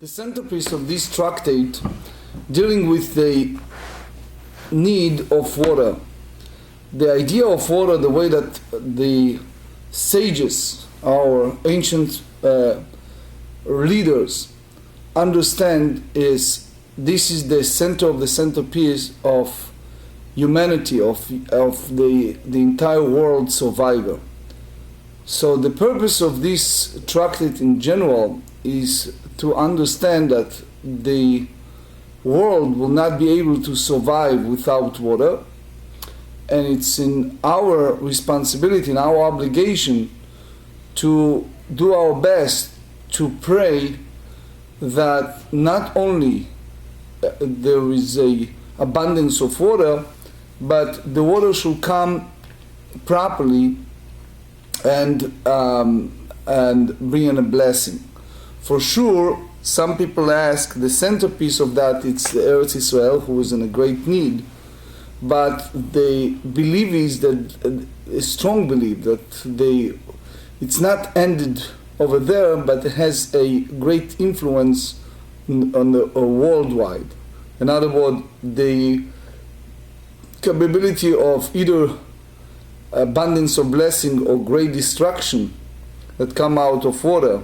The centerpiece of this tractate dealing with the need of water. The idea of water, the way that the sages, our ancient leaders understand, is this is the center of the centerpiece of humanity, of the entire world survival. So the purpose of this tractate in general is to understand that the world will not be able to survive without water, and it's in our responsibility, in our obligation to do our best to pray that not only there is a abundance of water, but the water should come properly and bring in a blessing. For sure, some people ask, the centerpiece of that, it's the Eretz Israel, who is in a great need, but the belief is that, a strong belief that it's not ended over there, but it has a great influence on the worldwide. In other words, the capability of either abundance of blessing or great destruction that come out of water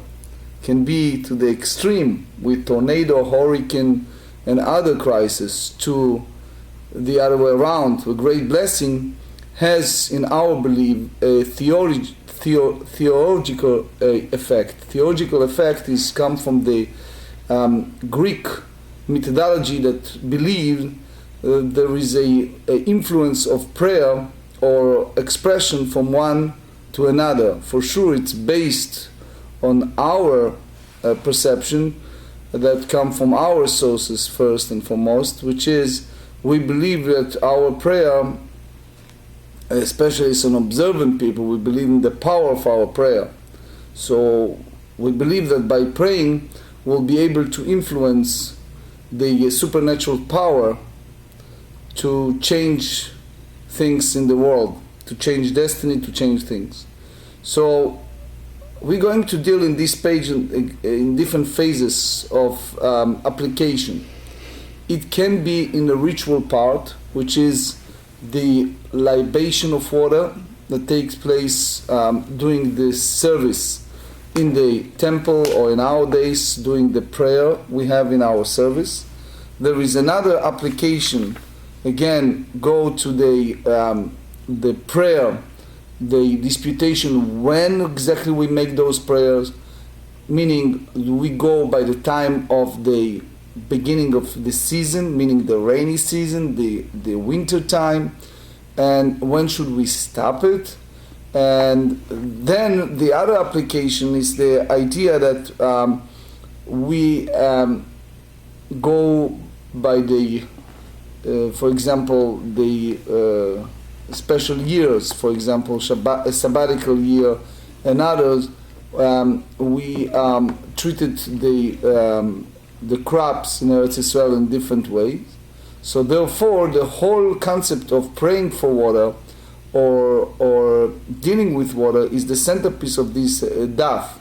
can be to the extreme with tornado, hurricane, and other crises, to the other way around, a great blessing, has in our belief a theological effect. Theological effect is come from the Greek methodology that believed there is a influence of prayer or expression from one to another. For sure, it's based on our perception that come from our sources first and foremost, which is we believe that our prayer, especially as an observant people, we believe in the power of our prayer. So we believe that by praying we'll be able to influence the supernatural power to change things in the world, to change destiny, to change things. So we're going to deal in this page in different phases of application. It can be in the ritual part, which is the libation of water that takes place during the service in the temple, or in our days during the prayer we have in our service. There is another application, again, go to the prayer, the disputation, when exactly we make those prayers, meaning we go by the time of the beginning of the season, meaning the rainy season, the winter time, and when should we stop it. And then the other application is the idea that we go by the for example, the special years, for example, a sabbatical year, and others, we treated the crops in Eretz Israel in different ways. So therefore, the whole concept of praying for water or dealing with water is the centerpiece of this daf.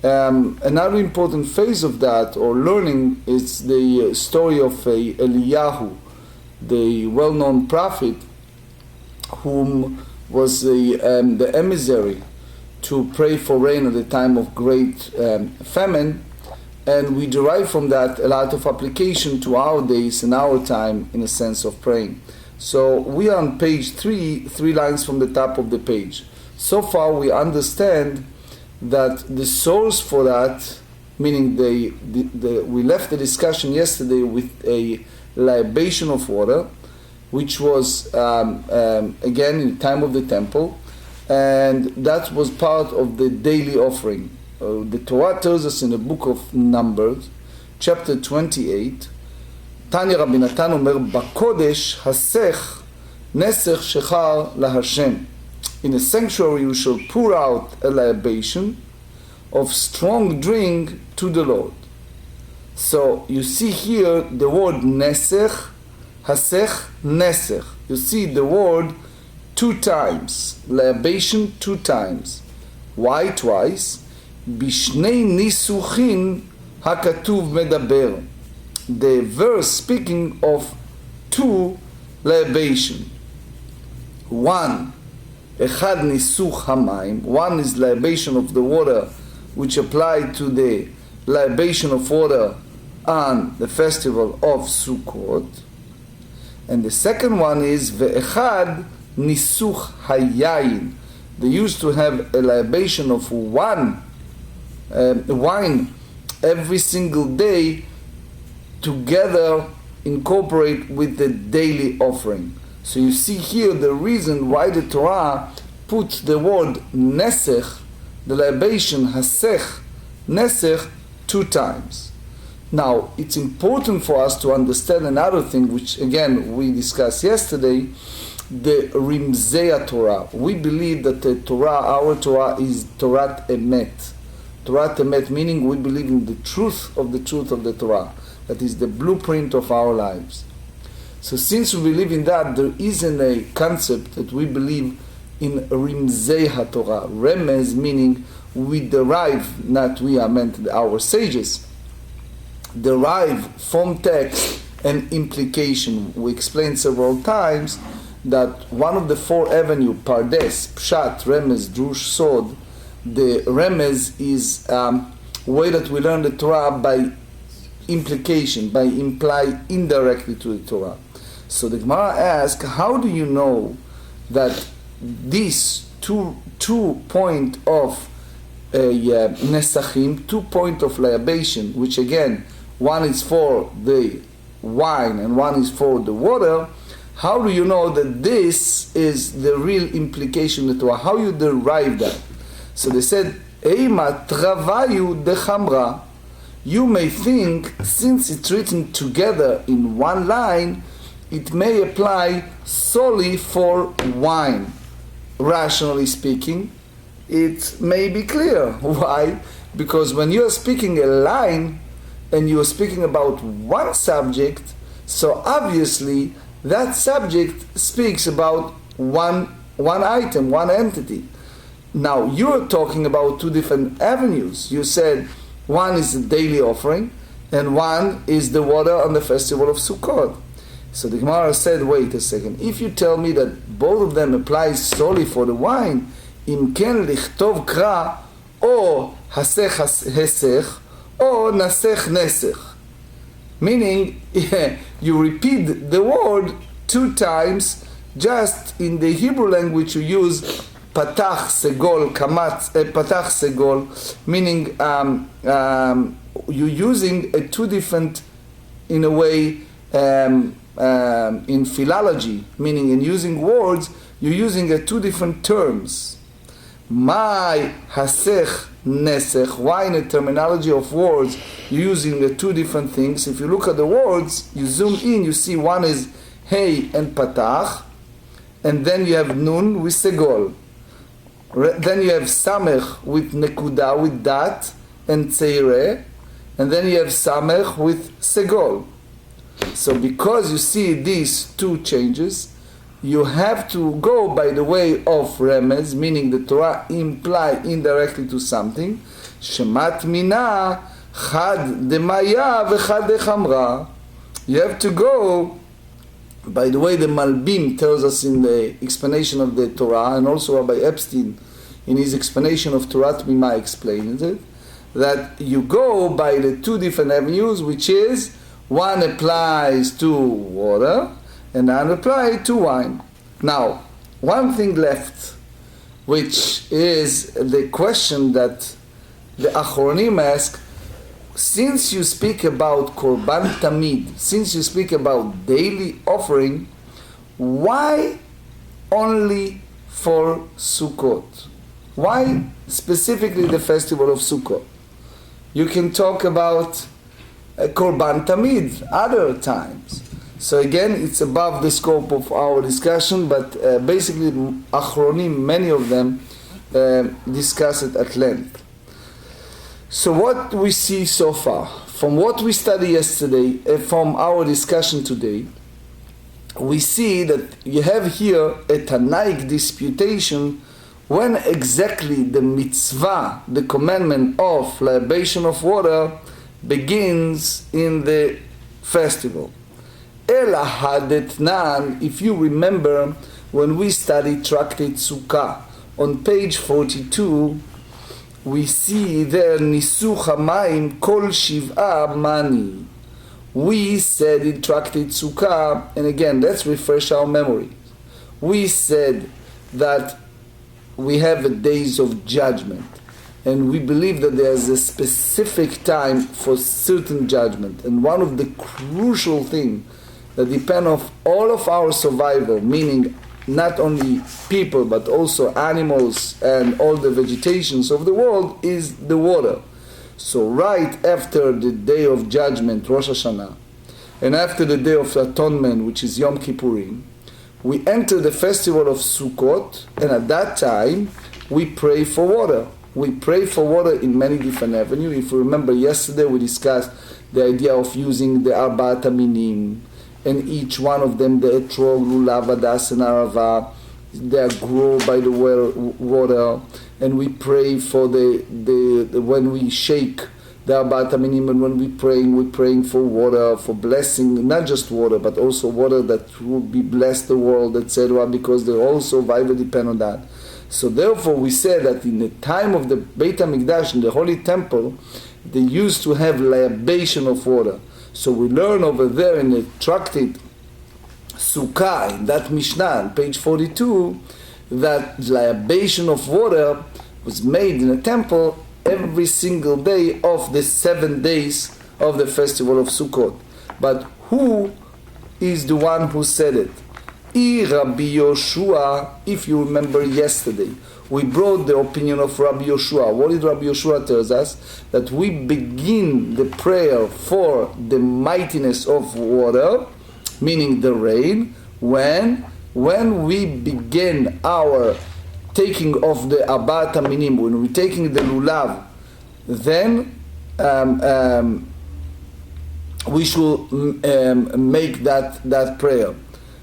Another important phase of that, or learning, is the story of Eliyahu, the well-known prophet, whom was the emissary to pray for rain at the time of great famine, and we derive from that a lot of application to our days and our time in a sense of praying. So we are on page 3 lines from the top of the page. So far we understand that the source for that, meaning we left the discussion yesterday with a libation of water, which was again in the time of the temple, and that was part of the daily offering. The Torah tells us in the book of Numbers, chapter 28, Tanya Rabbi Natan omer bakodesh hasech nesech shechar laHashem. In the sanctuary you shall pour out a libation of strong drink to the Lord. So you see here the word nesech, hasech, nesech. You see the word 2 times, libation 2 times. Why twice? Bishnei nisuchin הכתוב מדבר. The verse speaking of two libation. One, אחד ניסוך המים. One is libation of the water, which applied to the libation of water on the festival of Sukkot. And the second one is ve'echad nisuch hayayin. They used to have a libation of wine every single day, together incorporate with the daily offering. So you see here the reason why the Torah puts the word nesech, the libation hasech, nesech, 2 times. Now, it's important for us to understand another thing, which again we discussed yesterday, the Rimzei Torah. We believe that the Torah, our Torah, is Torat Emet. Torat Emet meaning we believe in the truth of the Torah. That is the blueprint of our lives. So since we believe in that, there isn't a concept that we believe in Rimzei HaTorah. Remez meaning we derive, not we are meant our sages, derive from text and implication. We explained several times that one of the 4 avenues, Pardes, Pshat, Remez, Drush, Sod, the Remez is way that we learn the Torah by implication, by imply indirectly to the Torah. So the Gemara asks, how do you know that these two point of nesachim, 2 point of libation, which again, one is for the wine and one is for the water, how do you know that this is the real implication of the Torah? How you derive that? So they said, Eima travayu dechamra. You may think, since it's written together in one line, it may apply solely for wine. Rationally speaking, it may be clear. Why? Because when you are speaking a line and you are speaking about one subject, so obviously that subject speaks about one item, one entity. Now you're talking about 2 different avenues. You said one is the daily offering and one is the water on the festival of Sukkot. So the Gemara said, wait a second, if you tell me that both of them apply solely for the wine, im ken lichtov kra, or hasech hesech, or nasech nesech. Meaning, you repeat the word 2 times, just in the Hebrew language you use patach segol, patach segol, meaning you're using a 2 different, in a way, in philology, meaning in using words, you're using 2 different terms. My hasech nesech, why in the terminology of words you're using 2 different things? If you look at the words, you zoom in, you see one is hey and patach, and then you have nun with segol. Then you have samech with nekuda, with dat, and tzeire, and then you have samech with segol. So because you see these 2 changes, you have to go by the way of remez, meaning the Torah imply indirectly to something. Shemat mina chad demaya v'chad dechamra. You have to go by the way the Malbim tells us in the explanation of the Torah, and also Rabbi Epstein in his explanation of Torah Tmima explains it, that you go by the 2 different avenues, which is one applies to water and one applies to wine. Now, one thing left, which is the question that the Achronim ask, since you speak about Korban Tamid, since you speak about daily offering, why only for Sukkot? Why specifically the festival of Sukkot? You can talk about Korban Tamid other times. So again, it's above the scope of our discussion, but basically Achronim, many of them discuss it at length. So what we see so far, from what we studied yesterday, from our discussion today, we see that you have here a Tanaic disputation when exactly the mitzvah, the commandment of libation of water, begins in the festival. Ela hadetnan, if you remember, when we studied Tractate Sukkah, on page 42, we see there Nisuch HaMayim Kol Shiv'a Mani. We said in Tractate Sukkah, and again, let's refresh our memory. We said that we have a days of judgment, and we believe that there's a specific time for certain judgment. And one of the crucial things that depend on all of our survival, meaning not only people but also animals and all the vegetations of the world, is the water. So right after the day of judgment, Rosh Hashanah, and after the day of atonement, which is Yom Kippurim, we enter the festival of Sukkot, and at that time we pray for water. We pray for water in many different avenues. If you remember, yesterday we discussed the idea of using the Arbaat Aminim, and each one of them, the etrog, lulav, adas, and arava, they grow by the water, and we pray for the when we shake the Arbaat Aminim, and when we're praying for water, for blessing, not just water, but also water that will be blessed the world, etc., because they all survival depend on that. So therefore we say that in the time of the Beit HaMikdash, in the Holy Temple, they used to have libation of water. So we learn over there in the Tractate Sukkah, in that Mishnah, on page 42, that libation of water was made in the temple every single day of the 7 days of the festival of Sukkot. But who is the one who said it? Rabbi Yoshua, if you remember yesterday, we brought the opinion of Rabbi Yoshua. What did Rabbi Yoshua tell us? That we begin the prayer for the mightiness of water, meaning the rain, when we begin our taking of the Arbaat Aminim, when we're taking the lulav, then we should make that prayer.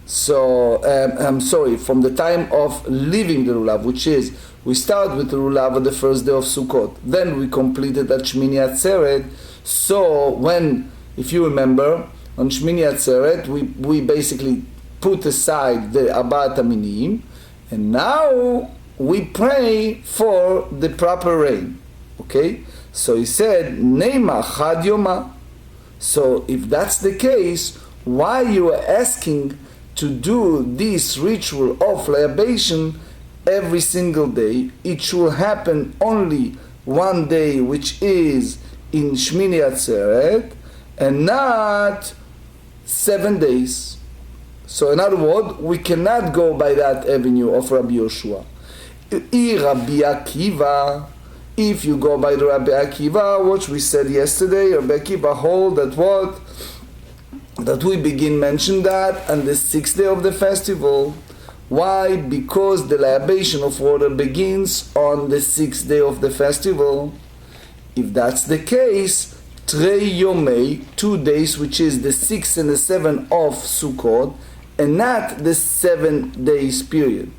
So, I'm sorry, from the time of leaving the lulav, which is, we start with the lulav on the first day of Sukkot, then we completed at Shmini Atzeret. So when, if you remember, on Shmini Atzeret, we basically put aside the Arbaat Aminim, and now we pray for the proper rain. Okay? So he said, Neima Chad Yoma. So if that's the case, why you are asking to do this ritual of libation every single day? It should happen only one day, which is in Shmini Atzeret, and not 7 days. So in other words, we cannot go by that avenue of Rabbi Yoshua. Rabbi Akiva, if you go by the Rabbi Akiva, what we said yesterday, Rabbi Akiva hold that what? That we begin mention that on the 6th day of the festival. Why? Because the libation of water begins on the 6th day of the festival. If that's the case, Trei Yomei, 2 days, which is the 6th and the 7th of Sukkot, and not the 7 days period.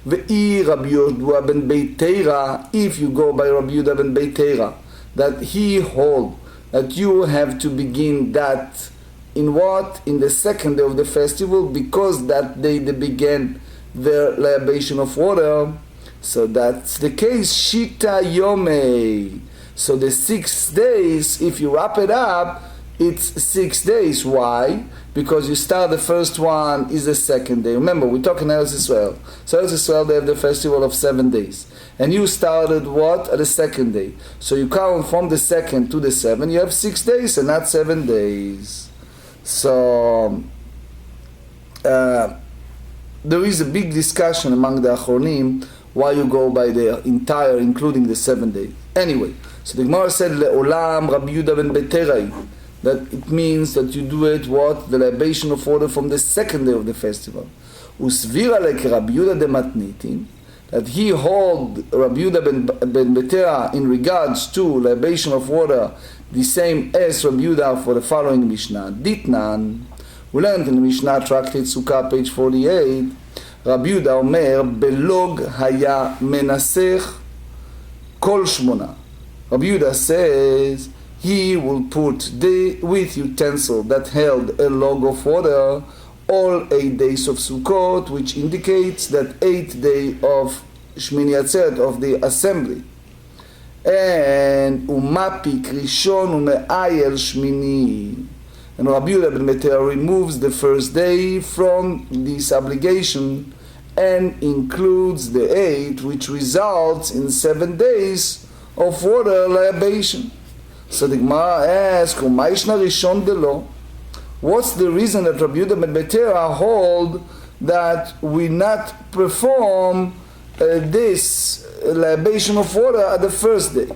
Ve'i Rabbi Yehuda ben Beiteira, if you go by Rabbi Yehuda ben Beiteira, that he hold that you have to begin that in what? In the 2nd day of the festival, because that day they began their libation of water. So that's the case, Shita Yomei. So the 6 days, if you wrap it up, it's 6 days. Why? Because you start the first one is the 2nd day. Remember, we're talking Eretz Israel. So Eretz Israel, they have the festival of 7 days. And you started what? At the 2nd day. So you count from the 2nd to the 7th, you have 6 days and not 7 days. So there is a big discussion among the Achronim why you go by the entire, including the 7 days. Anyway, so the Gemara said, Le'olam Rabbi Yehuda ben Beiterai, that it means that you do it, what? The libation of water from the 2nd day of the festival. Usvira lek Rabbi Yehuda de Matnitin, that he hold Rabbi Yehuda ben Beiterai in regards to libation of water the same as Rabbi Yehuda for the following Mishnah. Ditnan, we learned in the Mishnah, Tractate Sukkah, page 48, Rabbi Yehuda omer, belog haya menasech kol shmona. Rabbi Yehuda says, he will put with utensil that held a log of water all 8 days of Sukkot, which indicates that 8th day of Shmini Atzeret, of the assembly. And umapik rishon ume'ayel shmini. And Rabbi Dr. removes the first day from this obligation and includes the 8, which results in 7 days of water libation. So the Gemara asks, Umayishna rishon delo. What's the reason that Rabbi Dr. hold that we not perform this libation of water at the first day?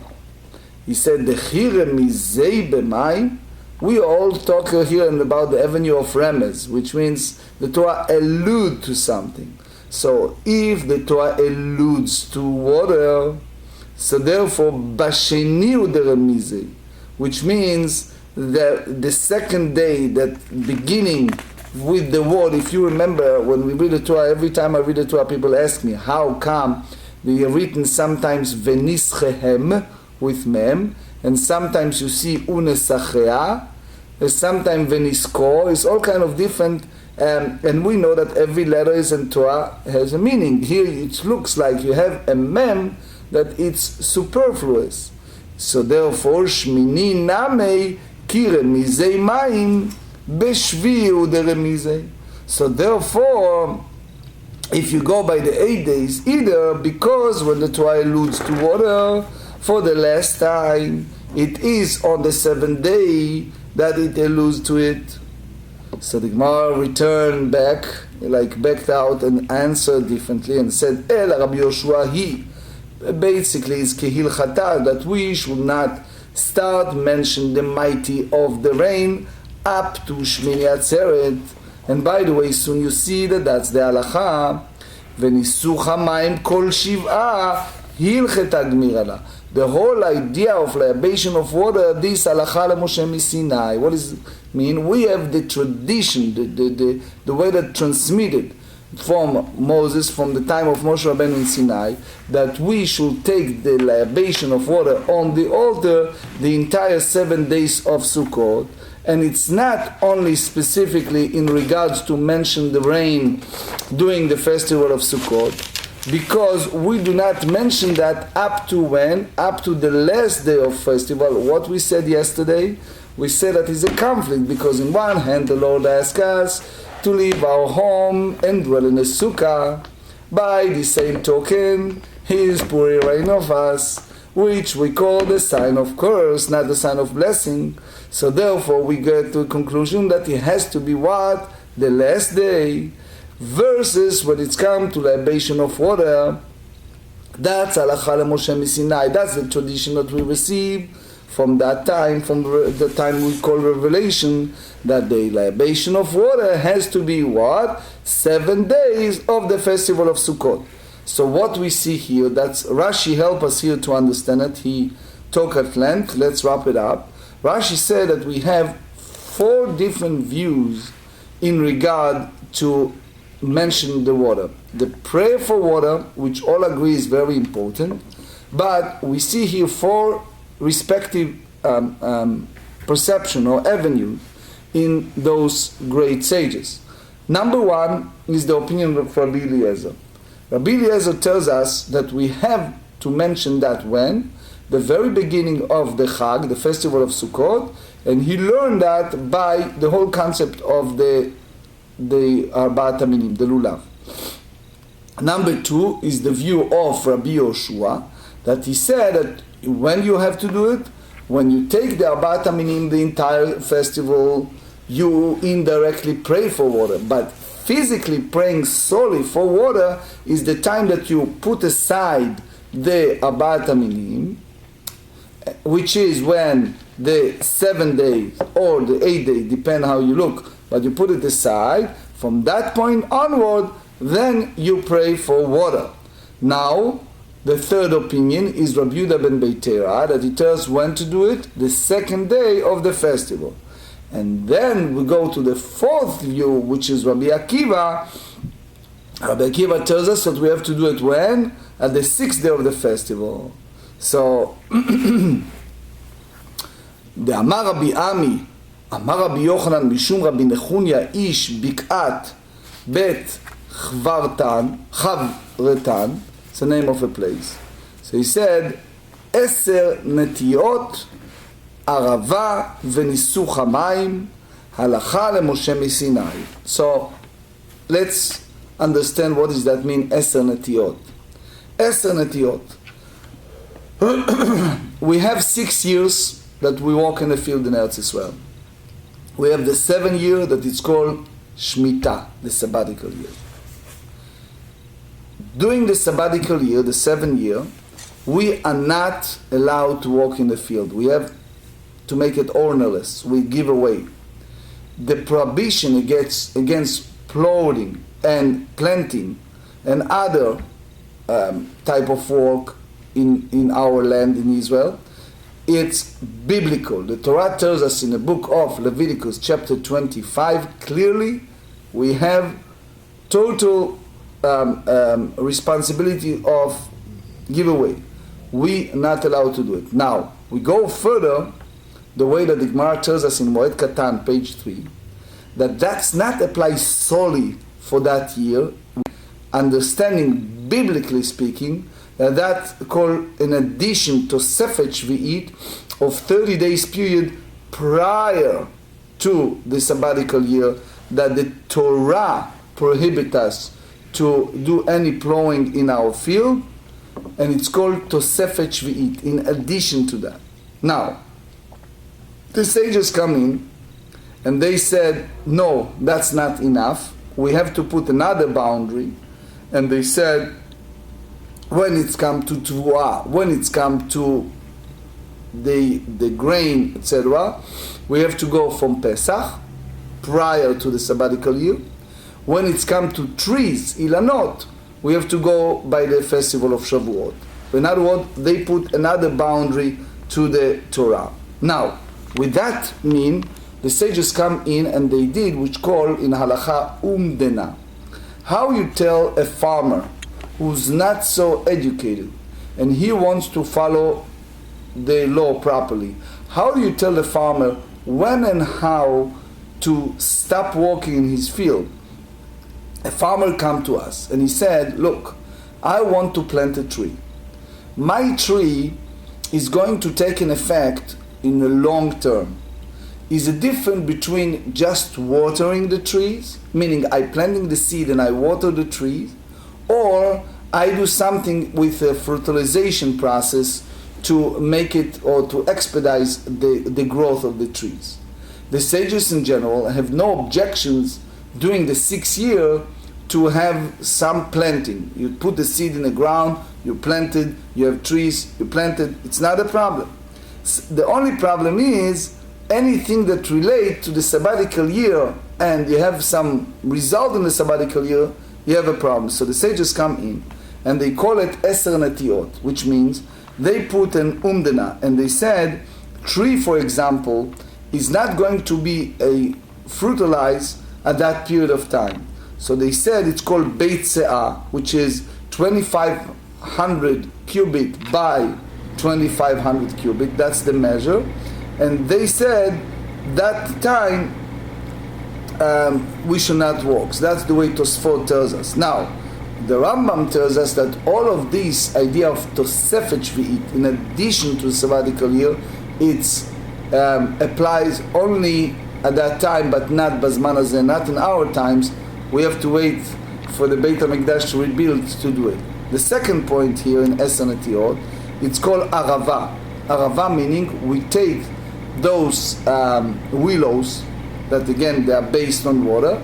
He said, we all talk here about the avenue of remez, which means the Torah alludes to something. So if the Torah alludes to water, so therefore basheni uderemizei, which means that the second day, that beginning with the word. If you remember, when we read the Torah, every time I read the Torah, people ask me, how come they are written sometimes venischehem with mem, and sometimes you see unesachea, sometimes venisko. It's all kind of different, and we know that every letter is in Torah has a meaning. Here it looks like you have a mem that it's superfluous. So therefore, shmini namei kiremizei maim beshvi uderemizei. So therefore, if you go by the 8 days, either because when the Torah alludes to water for the last time, it is on the 7th day that it alludes to it. So the Gemara returned back, backed out and answered differently and said, El Rabbi Yoshua he. Basically, it's kehilchata, that we should not start mention the mighty of the rain up to Shmini Atzeret. And by the way, soon you see that that's the halacha. V'nisuch hamayim kol shiv'a hilcheta gmirala. The whole idea of libation of water, this halacha leMoshe Sinai. What does it mean? We have the tradition, the way that transmitted from Moses, from the time of Moshe Rabbeinu in Sinai, that we should take the libation of water on the altar the entire 7 days of Sukkot. And it's not only specifically in regards to mention the rain during the festival of Sukkot, because we do not mention that up to when? Up to the last day of festival. What we said yesterday, we said that is a conflict, because in one hand the Lord asks us to leave our home and dwell in a sukkah. By the same token, He is pouring rain of us, which we call the sign of curse, not the sign of blessing. So therefore we get to a conclusion that it has to be what? The last day. Versus when it's come to libation of water, that's halacha leMoshe Sinai. That's the tradition that we receive from that time, from the time we call revelation, that the libation of water has to be what? 7 days of the festival of Sukkot. So what we see here, that's Rashi help us here to understand it. He talked at length. Let's wrap it up. Rashi said that we have 4 different views in regard to mention the water. The prayer for water, which all agree is very important, but we see here 4 respective perception or avenues in those great sages. Number 1 is the opinion of Rabbi Eliezer. Rabbi Eliezer tells us that we have to mention that when? The very beginning of the Chag, the festival of Sukkot, and he learned that by the whole concept of the Arbaat Aminim, the Lulav. Number 2 is the view of Rabbi Yoshua, that he said that when you have to do it, when you take the Arbaat Aminim, the entire festival, you indirectly pray for water. But physically praying solely for water is the time that you put aside the Arbaat Aminim, which is when the 7 days or the 8 days, depend how you look, but you put it aside. From that point onward, then you pray for water. Now, the third opinion is Rabbi Yehuda ben Beitera, that he tells when to do it, the 2nd day of the festival. And then we go to the 4th view, which is Rabbi Akiva. Rabbi Akiva tells us that we have to do it when? At the 6th day of the festival. So, דאמר רבי עמי, אמר רבי יוחנן משום רבי נחוניה איש בקעת בית חברתן, it's the name of a place. So he said, 10 נטיות, ערבה וניסוך המים, הלכה למשה מסיני. So let's understand what does that mean, 10 נטיות. 10 נטיות. We have 6 years that we walk in the field in Eretz Israel. We have the 7th year that it's called Shemitah, the sabbatical year. During the sabbatical year, the 7th year, we are not allowed to walk in the field. We have to make it ownerless. We give away. The prohibition against plowing and planting and other type of work in our land in Israel, it's biblical. The Torah tells us in the book of Leviticus chapter 25 clearly we have total responsibility of giveaway. We are not allowed to do it. Now, we go further the way that the Gemara tells us in Moed Katan, page 3, that that's not applied solely for that year, understanding, biblically speaking, that called in addition to Sefet Shvi'it of 30 days period prior to the sabbatical year, that the Torah prohibits us to do any plowing in our field, and it's called Tosefet Shvi'it, in addition to that. Now, the sages come in, and they said, no, that's not enough. We have to put another boundary. And they said, when it's come to Tvuah, when it's come to the grain, etc., we have to go from Pesach, prior to the sabbatical year. When it's come to trees, Ilanot, we have to go by the festival of Shavuot. In other words, they put another boundary to the Torah. Now, with that mean, the sages come in and they did, which call in halacha umdena. How you tell a farmer who's not so educated and he wants to follow the law properly, how do you tell the farmer when and how to stop working in his field? A farmer come to us and he said, look, I want to plant a tree. My tree is going to take an effect in the long term. Is a difference between just watering the trees, meaning I planting the seed and I water the trees, or I do something with a fertilization process to make it or to expedite the growth of the trees. The sages in general have no objections during the 6th year to have some planting. You put the seed in the ground, you planted, you have trees, you planted, it's not a problem. The only problem is anything that relates to the sabbatical year and you have some result in the sabbatical year, you have a problem. So the sages come in and they call it Eser Netiot, which means they put an umdena, and they said tree, for example, is not going to be a fertilized at that period of time. So they said it's called Beit Se'ah, which is 2,500 cubic by 2,500 cubic, that's the measure. And they said that time we should not walk. So that's the way Tosfot tells us. Now, the Rambam tells us that all of this idea of Tosefet Shvi'it, in addition to the sabbatical year, it applies only at that time, but not Bazman Hazeh, not in our times. We have to wait for the Beit HaMikdash to rebuild to do it. The second point here in Eser Netiot, it's called Arava. Arava meaning we take those willows that again they are based on water,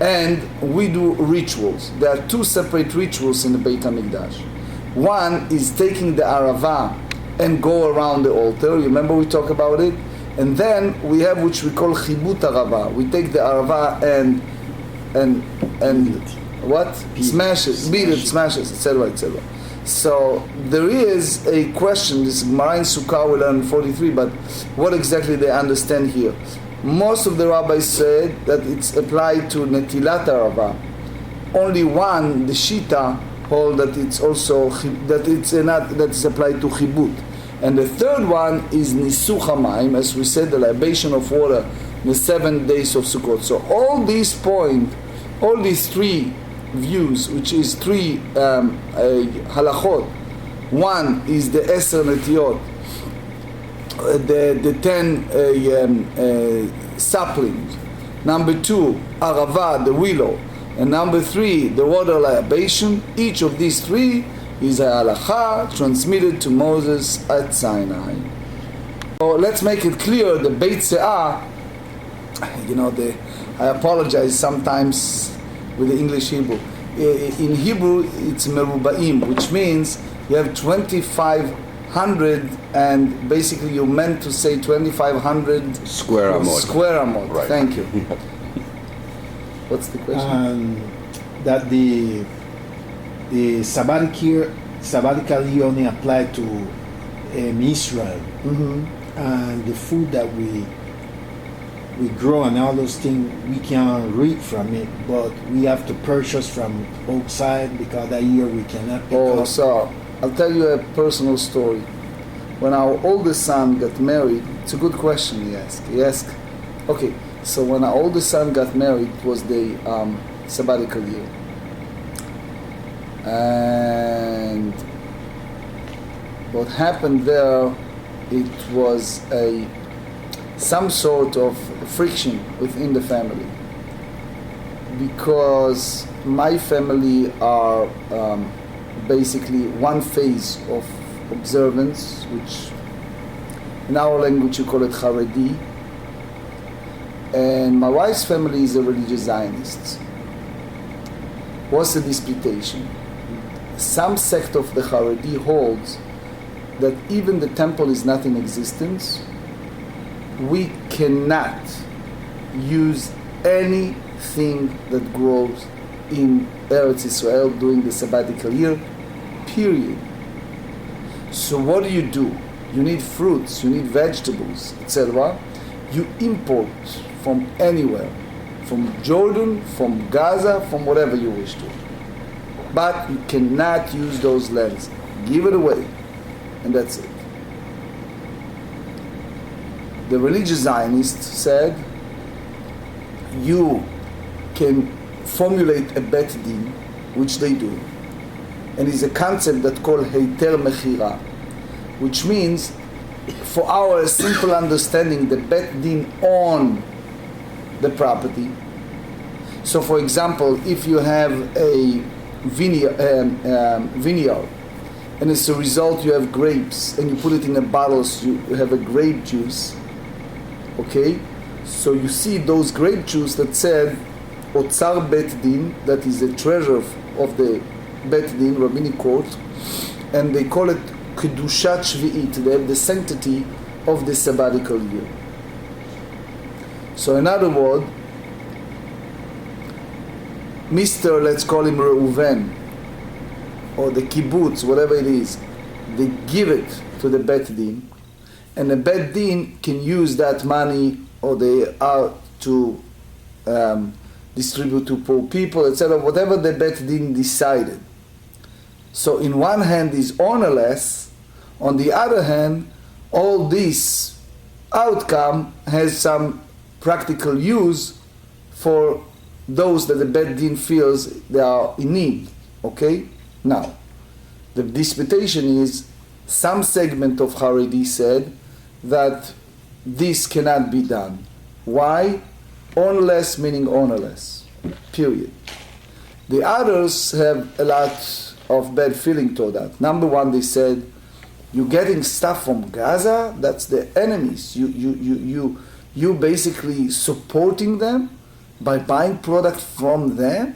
and we do rituals. There are 2 separate rituals in the Beit HaMikdash. One is taking the Arava and go around the altar. You remember we talked about it? And then we have which we call Chibut Arava. We take the Arava and what? Smashes, beat it, smashes, etc., etc. So there is a question, this Gemara in Sukkah we learn 43, but what exactly they understand here? Most of the rabbis said that it's applied to Netilat Arava. Only the Shita hold that it's also that it's applied to Chibut. And the third one is Nisuch HaMayim, as we said, the libation of water, the 7 days of Sukkot. So all these three views, which is three halachot. One is the Eser Netiyot, the 10 saplings. Number 2, Arava, the willow. And number 3, the water libation. Each of these three is a halacha transmitted to Moses at Sinai. So let's make it clear, the Beit Se'ah, I apologize sometimes with the English Hebrew. In Hebrew, it's merubaim, which means you have 2,500, and basically you meant to say 2,500 square amot. Square amot. Right. Thank you. What's the question? That the sabbatical year only applied to Israel, and the food that we grow and all those things, we can read from it, but we have to purchase from outside because that year we cannot pick up. So I'll tell you a personal story. When our oldest son got married, it's a good question he asked. Okay, so when our oldest son got married, it was the sabbatical year. And what happened there, it was some sort of friction within the family, because my family are basically one phase of observance, which in our language you call it Haredi, and my wife's family is a religious Zionist. What's the disputation? Some sect of the Haredi holds that even the temple is not in existence. We cannot use anything that grows in Eretz Israel during the sabbatical year, period. So what do? You need fruits, you need vegetables, etc. You import from anywhere, from Jordan, from Gaza, from whatever you wish to. But you cannot use those lands. Give it away, and that's it. The religious Zionists said you can formulate a bet din, which they do, and it's a concept that called heiter mechira, which means, for our simple understanding, the bet din on the property. So, for example, if you have a vineyard, and as a result you have grapes, and you put it in a bottle, so you have a grape juice. Okay, so you see those grape juice that said Otzar Bet Din, that is the treasure of the Bet Din, rabbinic court, and they call it Kedushat Shvi'it. They have the sanctity of the sabbatical year. So in other words, Mr., let's call him Reuven, or the kibbutz, whatever it is, they give it to the Bet Din, and the Bet Din can use that money, or they are to distribute to poor people, etc., whatever the Bet Din decided. So in one hand is ownerless, on the other hand, all this outcome has some practical use for those that the Bet Din feels they are in need. Okay? Now, the disputation is, some segment of Haredi said that this cannot be done. Why? Ownerless meaning ownerless. Period. The others have a lot of bad feeling toward that. Number one, they said, you're getting stuff from Gaza, that's the enemies. You basically supporting them by buying product from them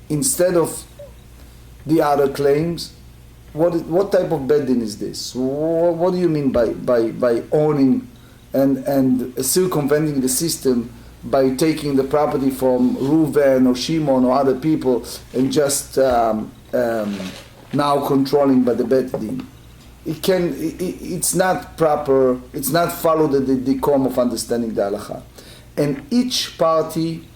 instead of the other claims. What type of bedding is this? What do you mean by owning and circumventing the system by taking the property from Reuven or Shimon or other people and just now controlling by the bedding? It's not proper. It's not follow the decorum of understanding the halacha. And each party,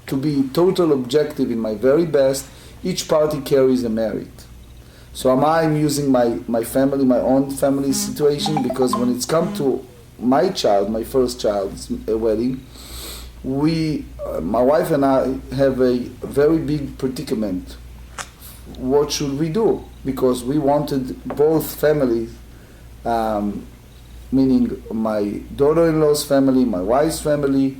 to be total objective in my very best, each party carries a merit. So I'm using my family, my own family situation, because when it's come to my child, my first child's wedding, my wife and I have a very big predicament. What should we do? Because we wanted both families, meaning my daughter-in-law's family, my wife's family,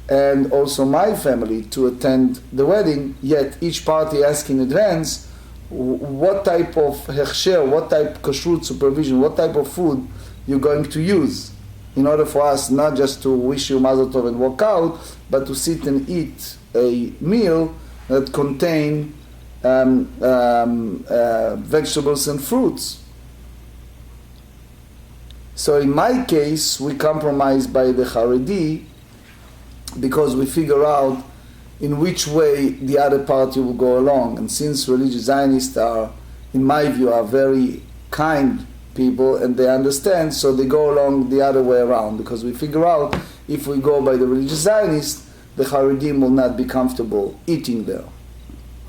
and also my family to attend the wedding, yet each party asked in advance what type of hechsher, what type of kashrut supervision, what type of food you're going to use, in order for us not just to wish you mazel tov and walk out, but to sit and eat a meal that contain vegetables and fruits. So in my case, we compromise by the Haredi, because we figure out in which way the other party will go along. And since religious Zionists are, in my view, are very kind people and they understand, so they go along the other way around, because we figure out if we go by the religious Zionists, the Haredim will not be comfortable eating there.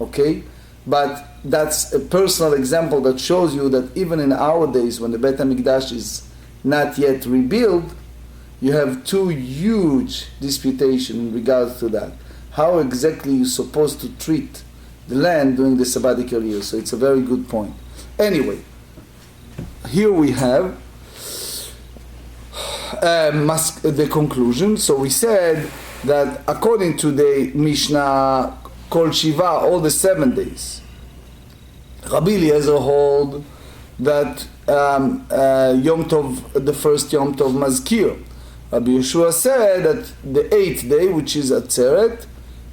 Okay? But that's a personal example that shows you that even in our days, when the Beit HaMikdash is not yet rebuilt, you have two huge disputations in regards to that. How exactly you're supposed to treat the land during the sabbatical year. So it's a very good point. Anyway, here we have the conclusion. So we said that according to the Mishnah, Kol Shiva, all the 7 days, Rabbi Eliezer hold that Yom Tov, the first Yom Tov Mazkir. Rabbi Yeshua said that the 8th day, which is Atzeret,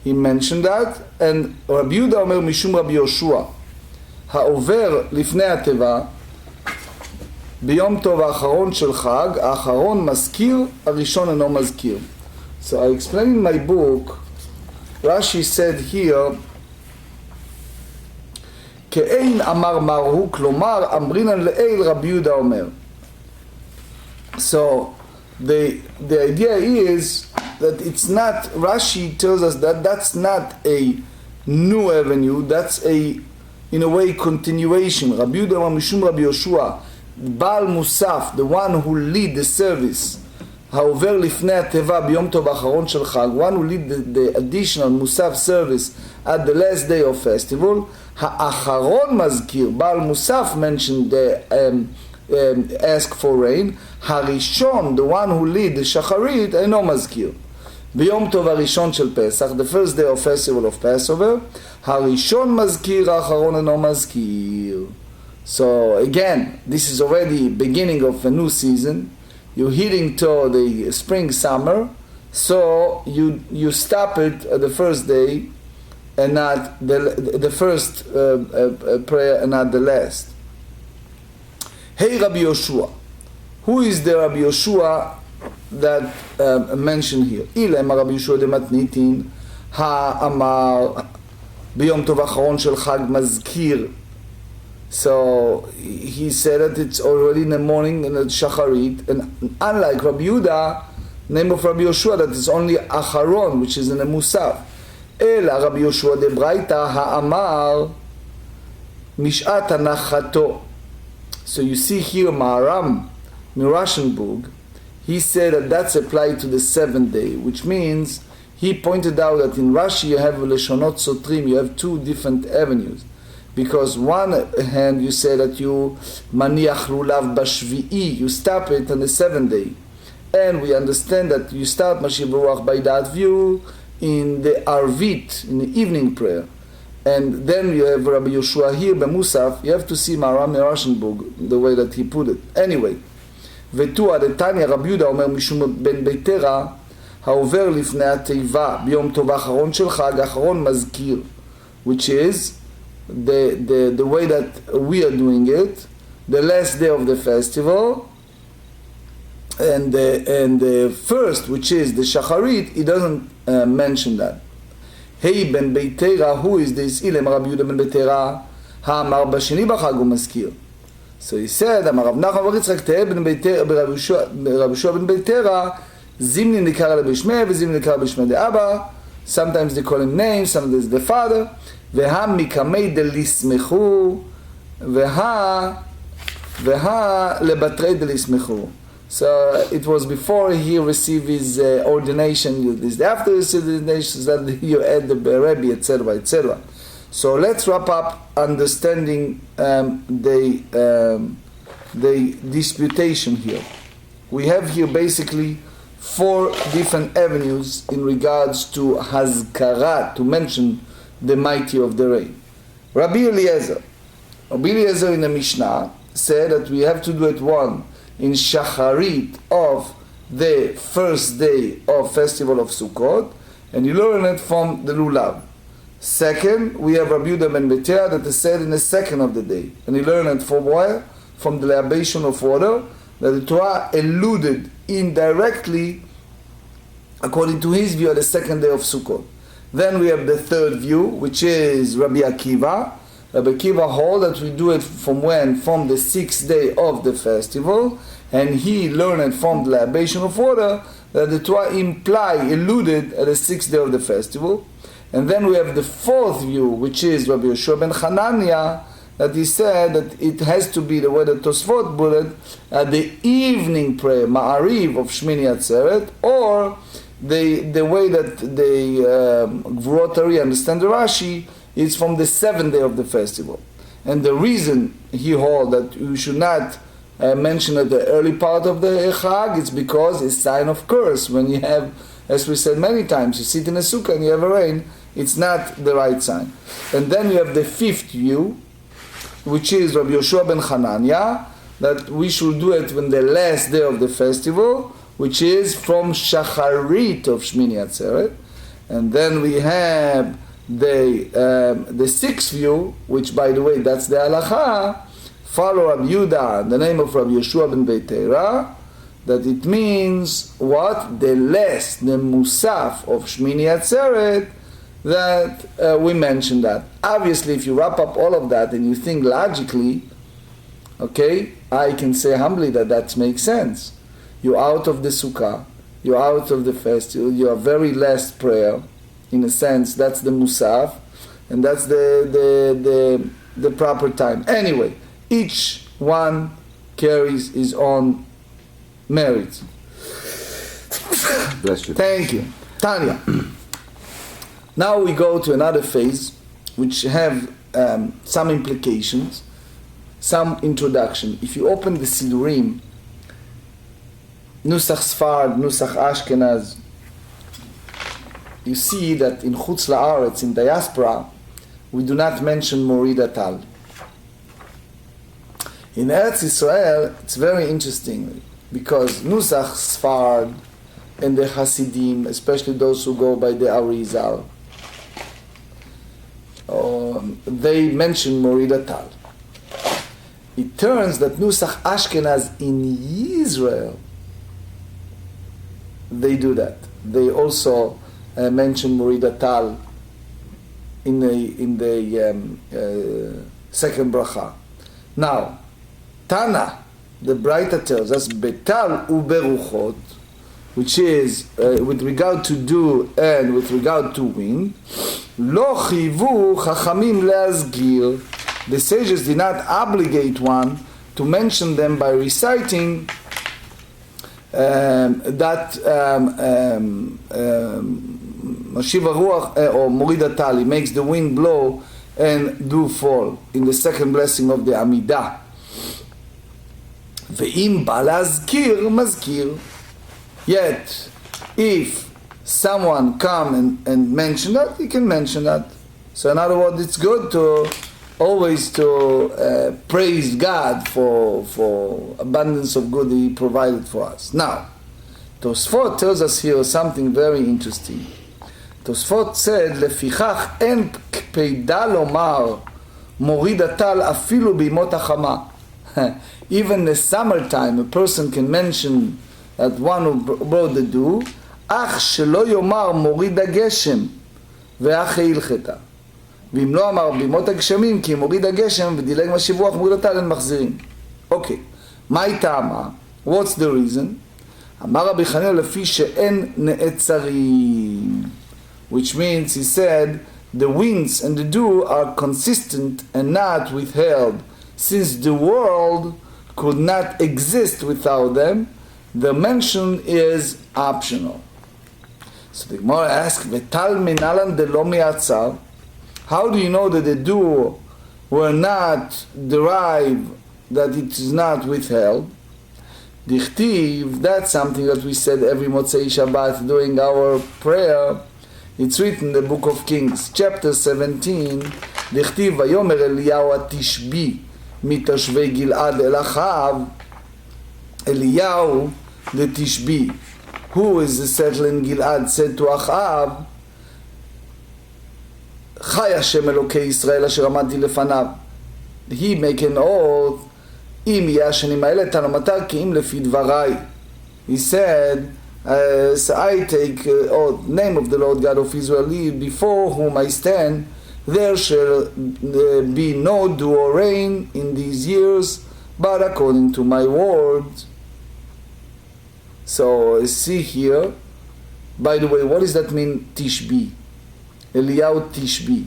he mentioned that, and Rabbi Yehuda Omer Mishum Rabbi Yoshua, העובר לפני התיבה, ביום טוב האחרון של חג, האחרון מזכיר, הראשון אינו מזכיר. So I explained in my book, Rashi said here, כאין אמר מרהו, כלומר אמרינן לאל רבי יהודה אומר. So the idea is that it's not, Rashi tells us that that's not a new avenue, that's a, in a way, continuation. Rabbi Yehuda Amar Mishum Rabbi Yoshua, Baal Musaf, the one who lead the service, העובר לפני התיבה ביום טוב האחרון של חג, one who lead the additional Musaf service at the last day of festival, האחרון מזכיר, בעל Musaf mentioned the ask for rain, הראשון, the one who lead the שחרית, אינו מזכיר. ביום טוב הראשון של פסח, the first day of festival of Passover, הראשון מזכיר, האחרון אינו מזכיר. So again, this is already beginning of a new season. You're heading to the spring, summer, so you stop it at the first day and not the first prayer and not the last. Hey Rabbi Yoshua, who is the Rabbi Yoshua that mentioned here? Ilem Rabbi Yoshua de Matnitin, ha-amar biyom tov achron shel chag mazkir. So he said that it's already in the morning in the shacharit, and unlike Rabbi Yehuda, name of Rabbi Yoshua, that is only acharon, which is in the musaf. Ela Rabbi Yoshua de Braita ha-amar mishat anachato. So you see here Maharam, in the Russian book, he said that that's applied to the 7th day, which means he pointed out that in Rashi you have Leshonot Sotrim, you have two different avenues. Because one hand you say that you maniach lulav bashvi'i, you stop it on the 7th day. And we understand that you start Mashiach Baruch by that view in the Arvit, in the evening prayer. And then you have Rabbi Yoshua here, Musaf. You have to see Maharam Russian book, the way that he put it. Anyway, ותורה דתניא רבי יהודה אומר משום בן ביתרה, העובר לפני התיבה ביום טוב האחרון של חג, האחרון מזכיר, which is the way that we are doing it, the last day of the festival, and the first, which is the shacharit, he doesn't mention that. Hey Ben Beitera, who is this? Ilem Rabbi Yehuda Ben Beitera, ha'amar b'sheni b'chag הוא מזכיר. So he said, אמר רב נחמן בר יצחק תהא בן ביתרה, ברבי יהושע בן ביתרה, זימני נקרא לה בשמי וזימני נקרא בשמי דאבא. Sometimes they call him names, sometimes the father. והם מקמי דליסמכו, והה לבטרי דליסמכו. So it was before he received his ordination, this after his ordination, that you add the Rebbe, etc., etc. So let's wrap up understanding the disputation here. We have here basically 4 different avenues in regards to hazkara, to mention the mighty of the rain. Rabbi Eliezer in the Mishnah said that we have to do it one in Shacharit of the first day of festival of Sukkot, and you learn it from the Lulav. Second, we have Rabbi Yehuda ben Betea that is said in the second of the day, and you learn it from where? From the libation of water, that the Torah alluded indirectly, according to his view, at the second day of Sukkot. Then we have the third view, which is Rabbi Akiva. Rabbi Akiva hold that we do it from when? From the 6th day of the festival, and he learned from the libation of water that the Torah alluded at the 6th day of the festival. And then we have the 4th view, which is Rabbi Yoshua ben Hanania, that he said that it has to be the way that Tosfot put it, at the evening prayer, Ma'ariv of Shmini Atzeret, or the way that the Gvurotari understand the Rashi, is from the 7th day of the festival. And the reason he holds that you should not mention at the early part of the Chag, it's because it's sign of curse. When you have, as we said many times, you sit in a sukkah and you have a rain, it's not the right sign. And then you have the 5th view, which is Rabbi Yoshua ben Hanania, that we should do it when the last day of the festival, which is from Shacharit of Shmini Atzeret. And then we have the 6th view, which by the way, that's the halacha, follow Rabbi Yehuda, the name of Rabbi Yoshua ben Beiteira, that it means what? The last, the musaf of Shmini Atzeret, that we mentioned that. Obviously, if you wrap up all of that and you think logically, okay, I can say humbly that makes sense. You're out of the sukkah, you're out of the festival, your very last prayer, in a sense, that's the musaf, and that's the proper time. Anyway, each one carries his own merit. Bless you. Thank you. Tanya. Now we go to another phase, which have some implications, some introduction. If you open the Sidurim, Nusach Sfard, Nusach Ashkenaz, you see that in Chutz La'aretz, in diaspora, we do not mention Morida Tal. In Eretz Israel, it's very interesting, because Nusach Sfard and the Hasidim, especially those who go by the Arizal, they mention Morida Tal. It turns that Nusach Ashkenaz in Israel, they do that. They also mention Morida Tal in the second bracha. Now, Tana, the Braita tells us, Betal uberuchot, which is with regard to dew and with regard to wind, lo chivu chachamim leazgir. The sages did not obligate one to mention them by reciting that Mashiva Ruach or Morida Tal, makes the wind blow and dew fall in the second blessing of the Amidah. Ve'im ba lazkir mazkir. Yet, if someone come and mention that, he can mention that. So in other words, it's good to always to praise God for abundance of good He provided for us. Now, Tosfot tells us here something very interesting. Tosfot said, "Lefichach en kpeida lomar morid atal afilu bimot hachama." Even in the summertime, a person can mention that one who brought the dew, ach shelo yomar morid hageshem ve'ach hilcheta. ואם לא אמר בימות הגשמים, כי מוריד הגשם ודילג מהשיבוח מוריד הטל אין מחזירים. אוקיי, מה הייתה אמה? What's the reason? אמר רבי חנינא לפי שאין נעצרים. Which means, he said, the winds and the dew are consistent and not withheld. since the world could not exist without them, the mention is optional. So the Gemara asks, "V'tal minalan delo mi'atzar." How do you know that the duo were not derived, that it is not withheld? Dichtiv, that's something that we said every Motzei Shabbat during our prayer. It's written in the book of Kings, chapter 17. Dichtiv, Vayomer Eliyahu Tishbi mitoshvei Gilad el Achav. Eliyahu the Tishbi, who is the settler in Gilad, said to Achav, Chai Hashem Elokei Yisrael asher amadti lefanav. He make an oath, Im yeh השנים האלה תנומתה כי אם לפי דבריי. He said, so I take name of the Lord God of Israel, before whom I stand, there shall be no dew or rain in these years, but according to my word. So see here, by the way, what does that mean, Tishbi? Eliyahu Tishbi.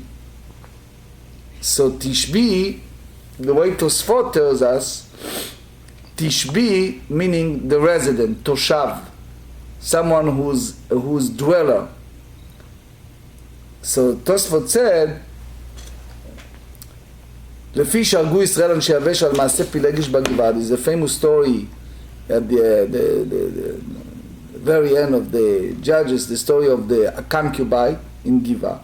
So Tishbi, the way Tosfot tells us, Tishbi meaning the resident, Toshav, someone who's dweller. So Tosfot said, לפי שהרגו ישראל אנשי יבש על מעשה פילגש בגבעה. There's a famous story at the very end of the Judges, the story of the concubine in Giva.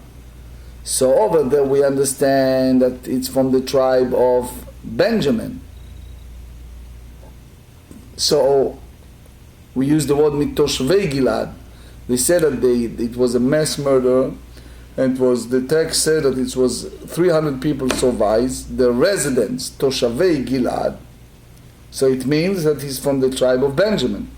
So over there we understand that it's from the tribe of Benjamin. So we use the word mitoshvei Gilad. They said that it was a mass murder, and the text said that it was 300 people survived, the residents, Toshavei Gilad. So it means that he's from the tribe of Benjamin.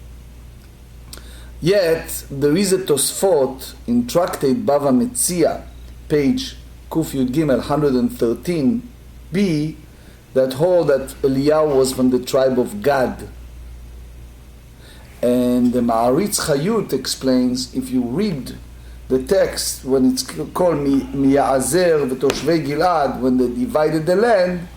Yet, there is a Tosfot in Tractate Bava Metzia, page Kuf Yud Gimel 113b, that hold that Eliyahu was from the tribe of Gad. And the Ma'aritz Chayut explains, if you read the text, when it's called Miya'azer v'Toshvei Gilad, when they divided the land,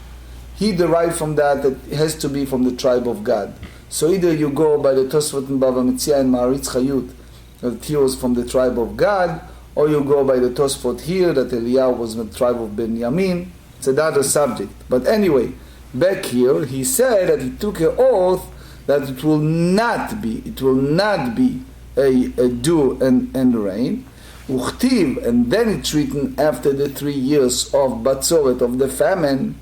he derived from that it has to be from the tribe of Gad. So either you go by the Tosfot and Bava Metzia and Ma'aritz Chayut, that he was from the tribe of Gad, or you go by the Tosfot here, that Eliyahu was from the tribe of Benjamin. It's another subject. But anyway, back here, he said that he took an oath that it will not be a dew and rain. Uchtiv, and then it's written after the 3 years of Batzoret, of the famine,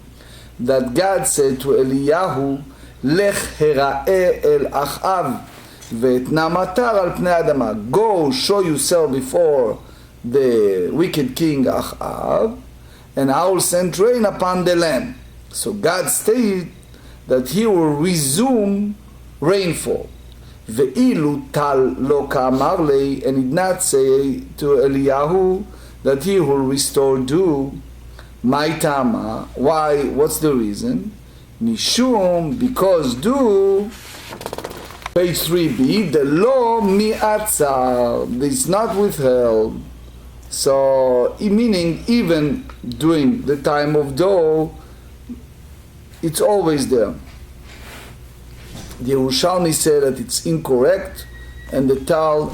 that God said to Eliyahu, Lech hera'e el Achav ve'etna matar al pnei adama. Go show yourself before the wicked king Achav, and I will send rain upon the land. So God stated that he will resume rainfall. Ve'ilu tal lo ka'amar lei, and did not say to Eliyahu that he will restore dew. My tama, why? What's the reason? Mishum, because dew, page 3b, the law mi'atzar, it's not withheld. So, meaning even during the time of dew, it's always there. The Yerushalmi said that it's incorrect, and the door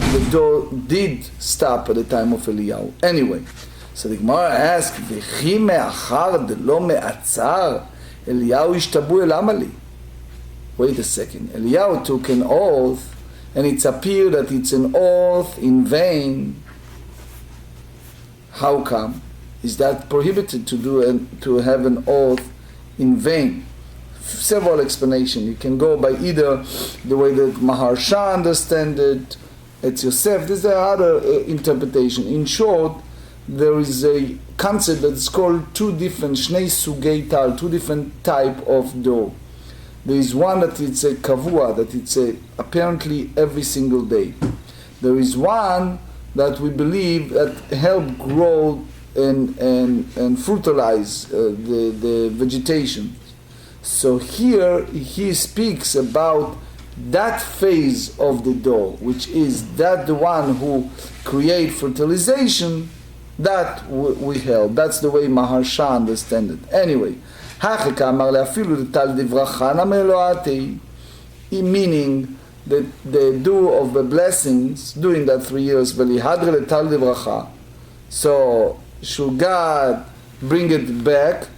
did stop at the time of Eliyahu. Anyway, so the Gemara asks, "V'chi me'achar delo me'atzar Eliyahu ishtabu el amali." Wait a second. Eliyahu took an oath, and it's appeared that it's an oath in vain. How come? Is that prohibited to have an oath in vain? Several explanations. You can go by either the way that Maharsha understand it, it's Yosef. There's another interpretation. In short, there is a concept that's called two different sugei tal, two different type of dough. There is one that it's a kavua, that it's apparently every single day. There is one that we believe that help grow and fertilize the vegetation. So here he speaks about that phase of the dough, which is that the one who create fertilization, that we held. That's the way Maharsha understand it. Anyway, הכי כאמר לאפילו לטל דברכה נאמר אלוהתי, meaning that the do of the blessings during that 3 years, ולהדרה לטל דברכה. So should God bring it back,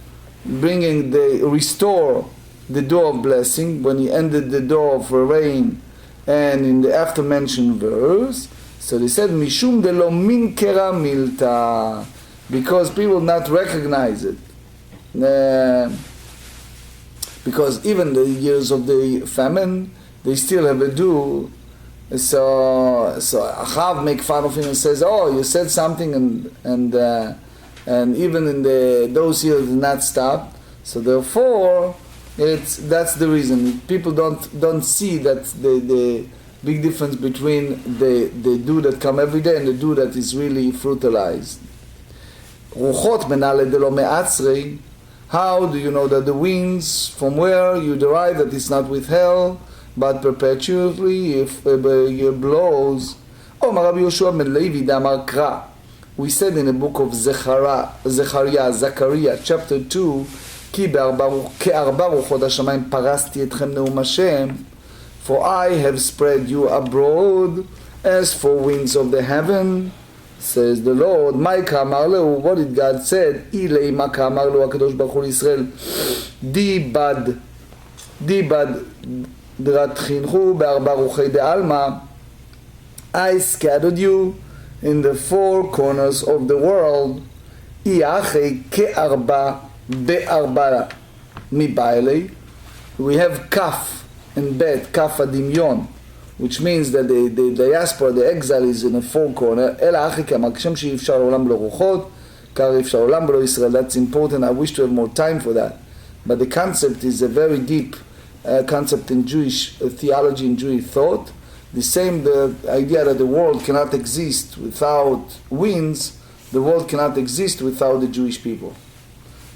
restore the door of blessing when he ended the door of rain, and in the after mentioned verse, so they said משום דלא מנקרה מילתא, because people not recognize it. Because even the years of the famine, they still have a do. So Achav make fun of him and says, "Oh, you said something, and even in those years did not stop." So therefore, that's the reason. People don't see that the big difference between the dew that come every day and the dew that is really fertilized. Ruchot menale delo me'atzrei. How do you know that the winds, from where you derive that it's not withheld, but perpetually if it blows? Omar Rabbi Yoshua ben Levi damar kra. We said in the book of Zechariah, chapter 2, כי כארבע רוחות השמיים פרסתי אתכם נאום השם, for I have spread you abroad as for winds of the heaven, says the Lord. מה כאמר לו? What did God said? אילי מה כאמר לו הקדוש ברוך הוא לישראל, דיבד דרת חינכו בארבע רוחי דעלמא, I scattered you in the four corners of the world, איאחי כארבע בארבע מבעלי. We have kaf and bet, kaf הדמיון, which means that the diaspora, the exile is in a four corner. אלא אחי כאמר כשם שאי אפשר לעולם בלא רוחות, כך אי אפשר לעולם בלא ישראל. That's important. I wish to have more time for that. But the concept is a very deep concept in Jewish theology and Jewish thought. The same, the idea that the world cannot exist without winds, the world cannot exist without the Jewish people.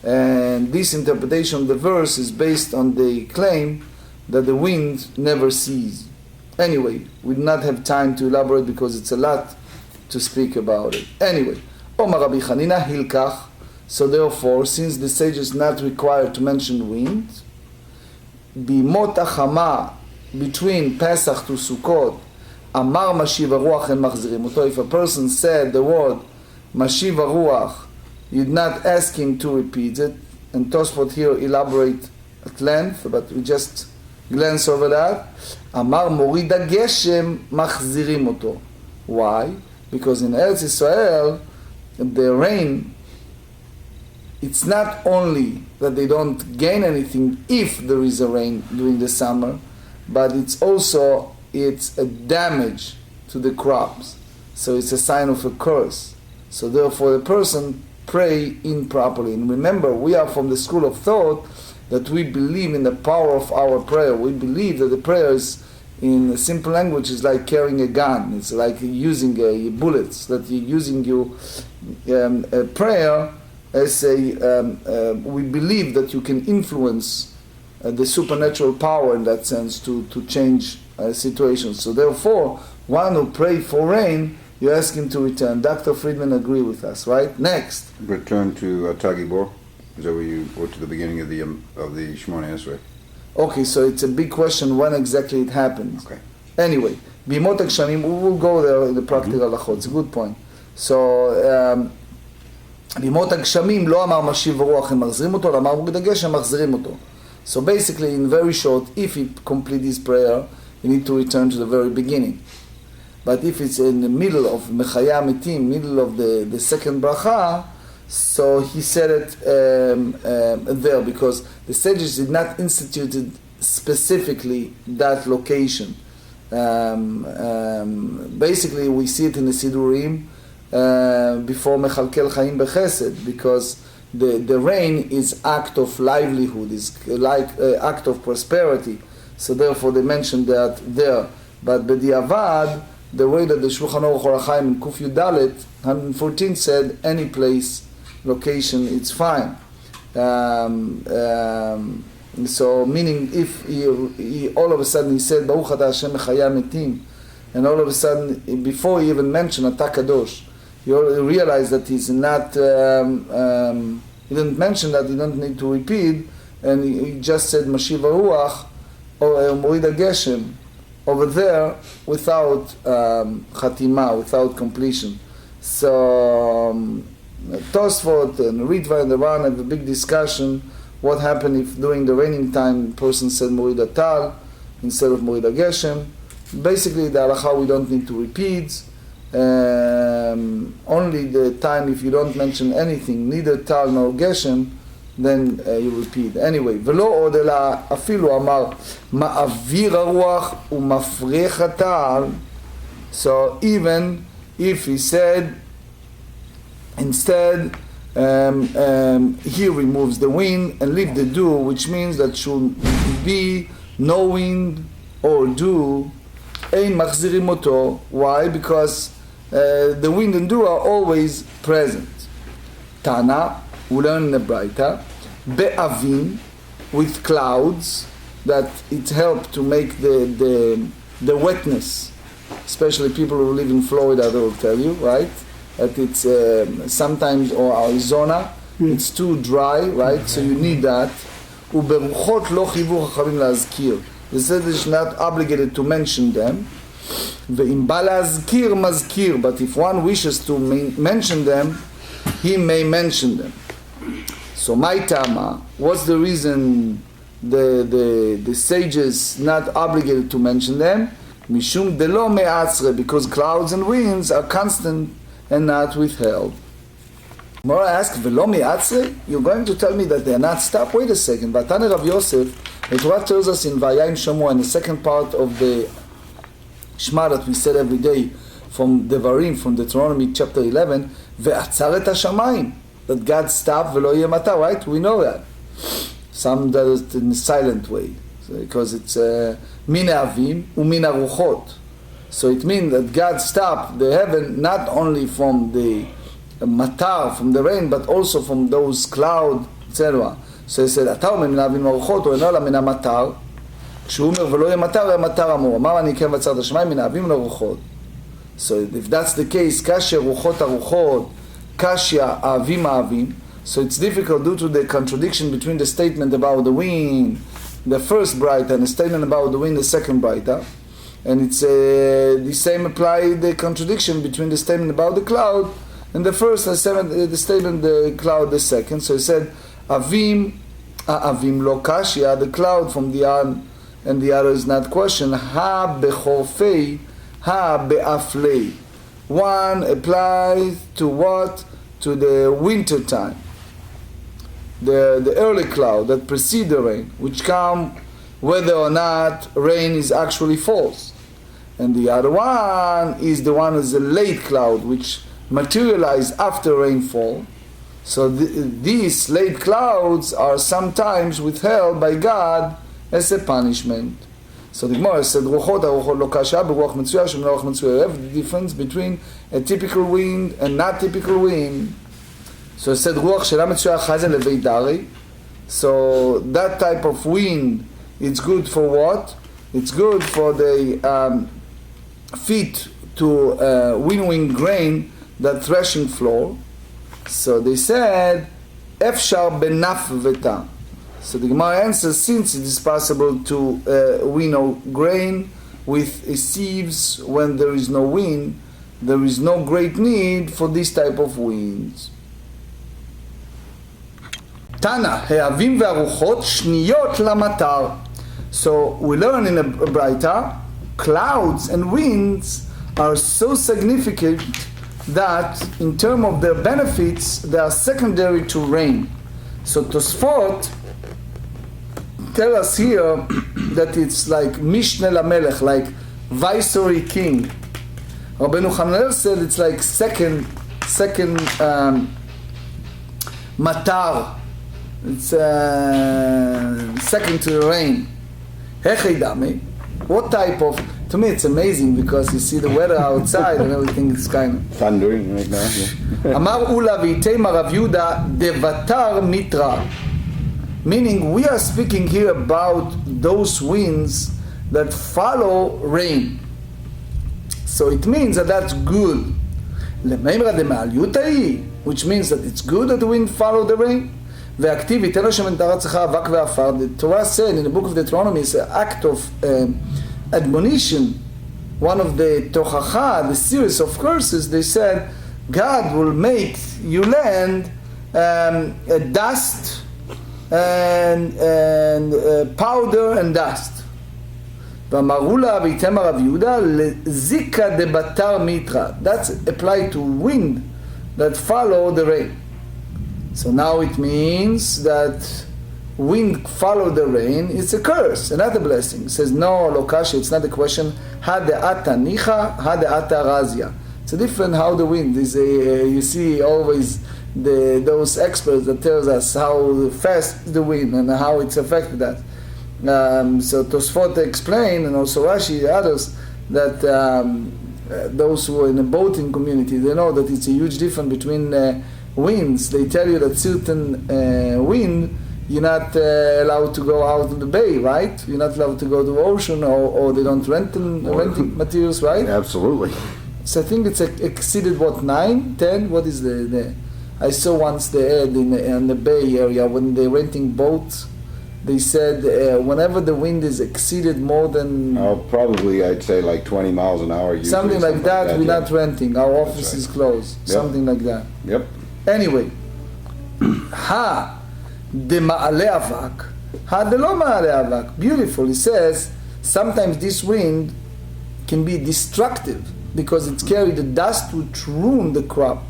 And this interpretation of the verse is based on the claim that the wind never ceases. Anyway, we do not have time to elaborate because it's a lot to speak about it. Anyway, Omar Rabbi Chanina Hilkach. So therefore, since the sage is not required to mention wind, Bimot Achama, between Pesach to Sukkot, Amar Mashiv Ruach and Machzirim Oto. If a person said the word Mashiv Ruach, you'd not ask him to repeat it, and Tosfot here elaborate at length, but we just glance over that. Amar Morid Geshem Machzirim Oto. Why? Because in Eretz Yisrael, the rain, it's not only that they don't gain anything if there is a rain during the summer, but it's a damage to the crops. So it's a sign of a curse. So therefore the person pray improperly. And remember, we are from the school of thought that we believe in the power of our prayer. We believe that the prayer is, in simple language, is like carrying a gun. It's like using bullets, that you're using a prayer as we believe that you can influence the supernatural power in that sense to change situations. So therefore, one who prayed for rain, you ask him to return. Dr. Friedman agree with us, right? Next. Return to Tagibor. Is that where you go to the beginning of the Shemona Esrei? Okay, so it's a big question when exactly it happens. Okay. Anyway, Bimot HaGshamim, we will go there in the practical halachot. It's a good point. So, Bimot HaGshamim לא אמר משיב ורוח הם מחזירים אותו, אמר מוריד הגשם מחזירים אותו. So basically, in very short, if he complete his prayer, you need to return to the very beginning. But if it's in the middle of Mechaya Mitim, middle of the second bracha, so he said it there because the sages did not institute specifically that location. Basically, we see it in the Sidurim before Mechalkel Chaim Bechesed, because the rain is act of livelihood, is like act of prosperity. So therefore they mentioned that there. But B'diavad, the way that the Shulchan Aruch Or HaChaim in Kuf Yudalet 114 said, any place, location, it's fine. So meaning if he all of a sudden he said Baruch Atah Hashem Mechaya Mitim, and all of a sudden before he even mentioned Atah Kadosh, you realize that he's not He didn't mention that, he don't need to repeat, and he just said Mashiv Ruach or Morid Geshem over there without Chatima, without completion. So Tosfot and Ritva and the Ran have a big discussion what happened if during the raining time a person said Morid Tal instead of Morid Geshem. Basically the halacha we don't need to repeat. Only the time if you don't mention anything, neither Tal nor Geshem, then you repeat. Anyway, ולא עוד אלא אפילו אמר מעביר הרוח ומפריח הטל. So even if he said instead he removes the wind and leave the dew, which means that should be no wind or dew, אין מחזירים אותו. Why? Because the wind and dew are always present. Tana, we learn in the Braita, be'avim, with clouds, that it helps to make the wetness, especially people who live in Florida, they will tell you, right? That it's sometimes, or Arizona, it's too dry, right? So you need that. וברוחות לא חיוו חכמים להזכיר. They said it's not obligated to mention them. ואם בא להזכיר, מזכיר. But if one wishes to mention them, he may mention them. So my tama, what's the reason the sages not obligated to mention them? משום דלא מעצרה, because clouds and winds are constant and not withheld. Mora asked, ולא מעצרה? You're going to tell me that they are not stopped? Wait a second. ותנא רב יוסף, the Torah tells us in Vayayim Shamu, in the second part of the Shema that we said every day from Devarim, from Deuteronomy chapter 11, ועצר את השמיים, that God stopped ולא יהיה מטר, right? We know that. Some does it in a silent way, because it's מיני אבים ומיני הרוחות. So it means that God stopped the heaven not only from the matar, from the rain, but also from those clouds, etc. So he said, אתה אומר מן האבים והרוחות, או אינו אלא מן המטר, כשהוא אומר ולא יהיה מטר, יהיה מטר אמור. אמר אני כן ועצר את השמיים מן האבים לרוחות. So if that's the case, קשיא רוחות הרוחות, קשיא האבים האבים, so it's difficult due to the contradiction between the statement about the wind, the first brighter, and the statement about the wind, the second brighter. And it's the same apply the contradiction between the statement about the cloud and the first and the statement the cloud the second. So he said avim lo kashia, the cloud from the one and the other is not question. Ha bechorfei, ha beaflei. One applies to what? To the winter time. The early cloud that precedes the rain, which come whether or not rain is actually falls. And the other one is the one is a late cloud, which materialize after rainfall. So these late clouds are sometimes withheld by God as a punishment. So the Gemara said, the difference between a typical wind and not typical wind. So it said, so that type of wind, it's good for what? It's good for the feet to winnowing grain, that threshing floor. So they said, Efshar benaf veta. So the Gemara answers, since it is possible to winnow grain with sieves when there is no wind, there is no great need for this type of winds. Tana, העבים והרוחות שניות למטר. So we learn in a Braita, clouds and winds are so significant that in terms of their benefits, they are secondary to rain. So Tosfot tell us here that it's like Mishneh LaMelech, like viceroy king. Rabbeinu Hananel said it's like second matar. It's second to the rain. Hechidami. What type of? To me, it's amazing because you see the weather outside and everything is kind of thundering right now. Amar Ula v'itema Rav Yehuda devatar mitra. Meaning, we are speaking here about those winds that follow rain. So it means that that's good. Lemeimra de ma'alyutai. which means that it's good that the wind follow the rain. והכתיב ייתן השם את הארץ אבק ועפר. The Torah said in the book of Deuteronomy, it's an act of admonition. One of the tochacha, the series of curses, they said, God will make you land dust and powder and dust. ואמרו לה ויתם הרב יהודה לזיקה דבתר מיתרא. That's applied to wind that follow the rain. So now it means that wind follow the rain, it's a curse, another blessing. It says, no, Lokashi, it's not a question. Ha de'ata nicha, ha de'ata razia. It's a different how the wind is. You see always those experts that tells us how fast the wind and how it's affected us. So Tosfot explain, and also Rashi, others, that those who are in the boating community, they know that it's a huge difference between winds. They tell you that certain wind, you're not allowed to go out in the bay, right? You're not allowed to go to the ocean, or they don't renting materials, right? Absolutely. So I think it's exceeded, what, 9, 10? What is the I saw once the ad in the Bay Area when they're renting boats. They said whenever the wind is exceeded more than... probably I'd say like 20 miles an hour. Something like that, we're not renting. Our office is closed. Yep. Something like that. Yep. Anyway. Ha de ma'ale avak. Ha de lo ma'ale avak. Beautiful. He says, sometimes this wind can be destructive because it's carried the dust which ruin the crop.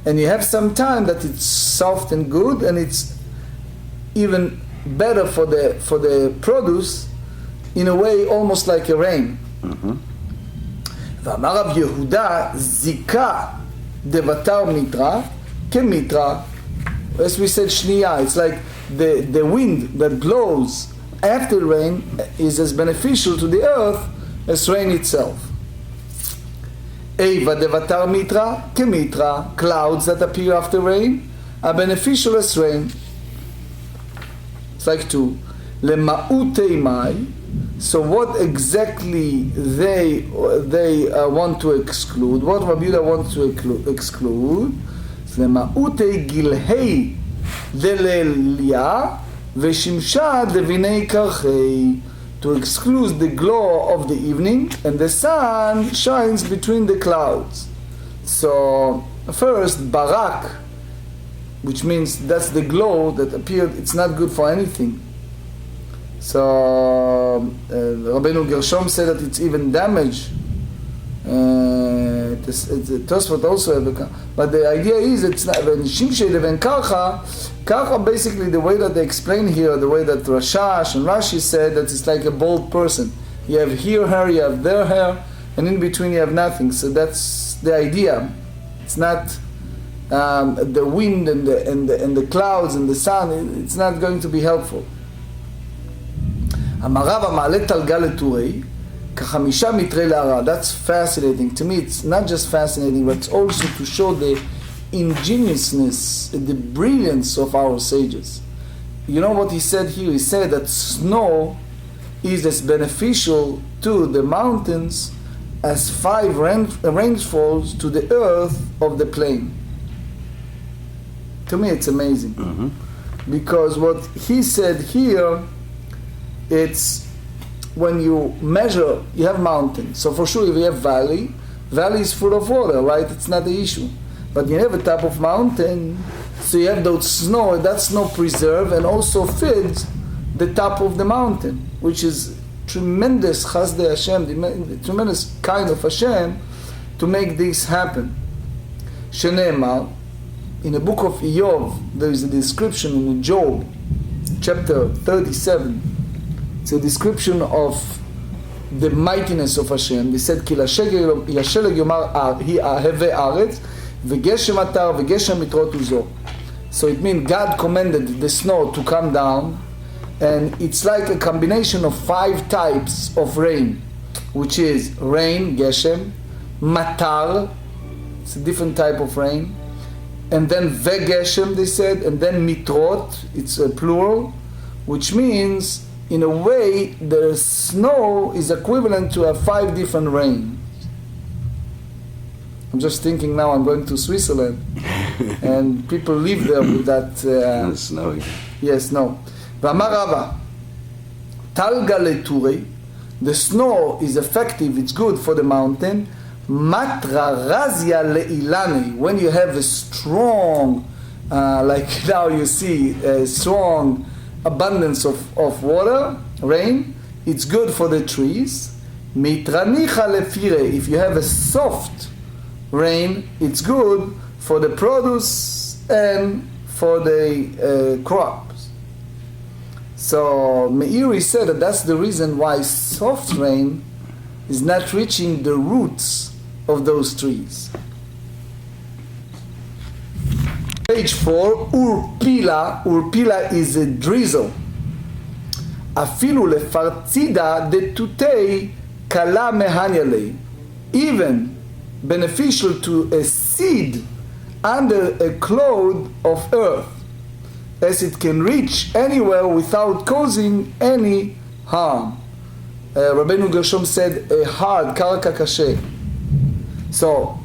And you have some time that it's soft and good, and it's even better for the produce, in a way almost like a rain. ואמר רב יהודה זיקה דבתר מיתרא כמיתרא, as we said שנייה, it's like the wind that blows after rain is as beneficial to the earth as rain itself. Eva devatar mitra kemitra, clouds that appear after rain are beneficial as rain. It's like two. Lema'utei mai. So what exactly they want to exclude? What Rabbi Dr wants to exclude? Lema'utei gilhei delelia veshimsha devinei karchei. To exclude the glow of the evening, and the sun shines between the clouds. So first, barak, which means that's the glow that appeared, it's not good for anything. So Rabbeinu Gershom said that it's even damage. Tosfot also, but the idea is it's not. Karcha, basically the way that they explain here, the way that Rashash and Rashi said that it's like a bald person. You have here hair, you have there hair, and in between you have nothing. So that's the idea. It's not the wind and the clouds and the sun. It's not going to be helpful. Amarav המעלה תלגה לטורי כחמישה מטרי להרע. That's fascinating. To me, it's not just fascinating, but it's also to show the ingenuousness, the brilliance of our sages. You know what he said here? He said that snow is as beneficial to the mountains as 5 rainfalls to the earth of the plain. To me, it's amazing. Because what he said here, it's when you measure, you have mountains. So for sure, if you have valley is full of water, right? It's not the issue. But you have a top of mountain, so you have those snow, that snow preserve and also feeds the top of the mountain, which is tremendous chasdei Hashem, the tremendous kind of Hashem to make this happen. Shene'emar, in the book of Iyov, there is a description in Job, chapter 37. It's a description of the mightiness of Hashem. They said, Ki לשלג יאמר הווה ארץ, וגשם מטר וגשם מטרות וזו. So it means God commanded the snow to come down, and it's like a combination of 5 types of rain, which is rain, geshem, matar, it's a different type of rain, and then vegeshem, they said, and then mitrot, it's a plural, which means in a way the snow is equivalent to 5 different rains. I'm just thinking now I'm going to Switzerland and people live there with that. It's snowy. Yes, no. ואמר רבא, talga leture, the snow is effective, it's good for the mountain. Matra razia leilane, when you have a strong, like now you see, a strong abundance of water, rain, it's good for the trees. Mitranicha lefire, if you have a soft rain, it's good for the produce and for the crops. So Meiri said that that's the reason why soft rain is not reaching the roots of those trees. Page 4, urpila. Urpila is a drizzle. Afilu lefartzida detutei kala mehanyale. Even beneficial to a seed under a cloud of earth, as it can reach anywhere without causing any harm. Rabbeinu Gershom said a hard, karka kashe. So,